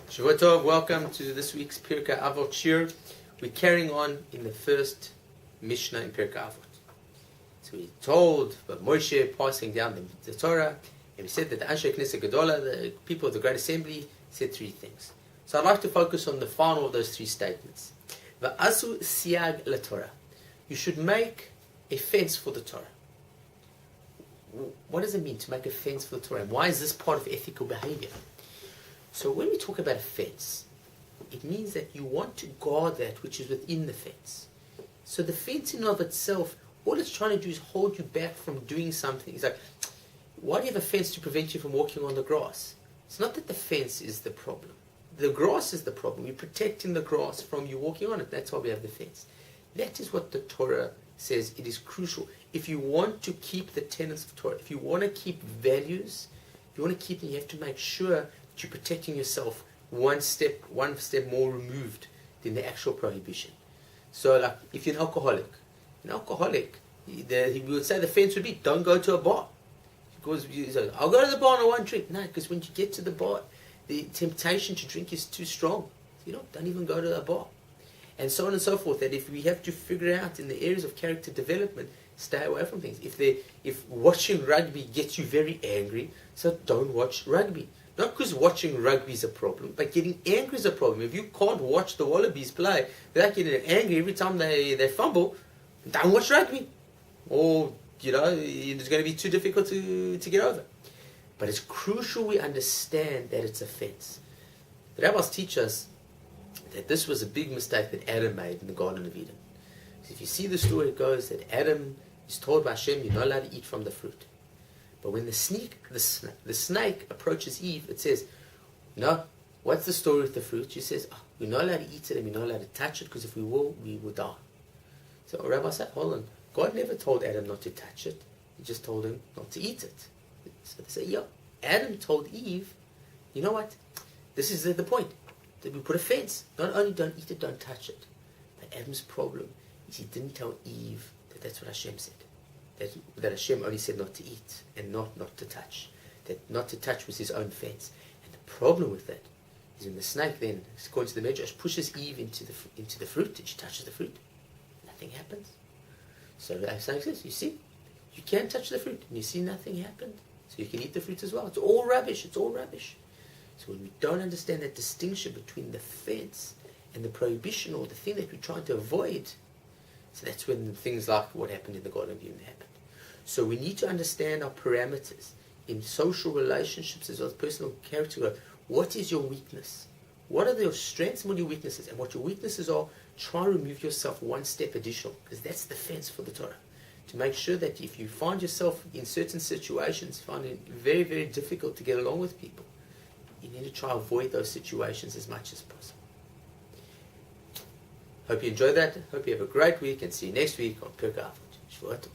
Shavua Tov, welcome to this week's Pirkei Avot Shir. We're carrying on in the first Mishnah in Pirkei Avot. So we told about Moshe passing down the Torah, and we said that the Anshe Knesset Gedola, the people of the Great Assembly, said three things. So I'd like to focus on the final of those three statements. Va'asu siag LaTorah. You should make a fence for the Torah. What does it mean to make a fence for the Torah? And why is this part of ethical behavior? So when we talk about a fence, it means that you want to guard that which is within the fence. So the fence in and of itself, all it's trying to do is hold you back from doing something. It's like, why do you have a fence to prevent you from walking on the grass? It's not that the fence is the problem. The grass is the problem. You're protecting the grass from you walking on it. That's why we have the fence. That is what the Torah says. It is crucial. If you want to keep the tenets of Torah, if you want to keep values, if you want to keep them, you have to make sure you're protecting yourself one step more removed than the actual prohibition. So, like, if you're an alcoholic, he would say the fence would be, don't go to a bar. Because you say, I'll go to the bar and I won't drink. No, because when you get to the bar, the temptation to drink is too strong. Don't even go to a bar. And so on and so forth. That if we have to figure out in the areas of character development, stay away from things. If watching rugby gets you very angry, so don't watch rugby. Not because watching rugby is a problem, but getting angry is a problem. If you can't watch the Wallabies play without getting angry every time they fumble, don't watch rugby. Or, it's going to be too difficult to get over. But it's crucial we understand that it's a fence. The rabbis teach us that this was a big mistake that Adam made in the Garden of Eden. So if you see the story, it goes that Adam is told by Hashem, you're not allowed to eat from the fruit. But when the snake approaches Eve, it says, no, what's the story with the fruit? She says, we're not allowed to eat it and we're not allowed to touch it because if we will die. So Rabbi said, hold on, God never told Adam not to touch it. He just told him not to eat it. So they say, Adam told Eve, you know what? This is the point. That we put a fence. Not only don't eat it, don't touch it. But Adam's problem is he didn't tell Eve that that's what Hashem said. That Hashem only said not to eat and not to touch. That not to touch was his own fence. And the problem with that is when the snake then, according to the Midrash, pushes Eve into the fruit and she touches the fruit. Nothing happens. So the snake says, you see, you can touch the fruit and you see nothing happened. So you can eat the fruit as well. It's all rubbish. It's all rubbish. So when we don't understand that distinction between the fence and the prohibition or the thing that we're trying to avoid, so that's when things like what happened in the Garden of Eden happened. So we need to understand our parameters in social relationships as well as personal character growth. What is your weakness? What are your strengths and what are your weaknesses? And what your weaknesses are, try and remove yourself one step additional, because that's the fence for the Torah. To make sure that if you find yourself in certain situations, find it very, very difficult to get along with people, you need to try and avoid those situations as much as possible. Hope you enjoyed that. Hope you have a great week and see you next week on Pirkei Avot. Shavua Tov.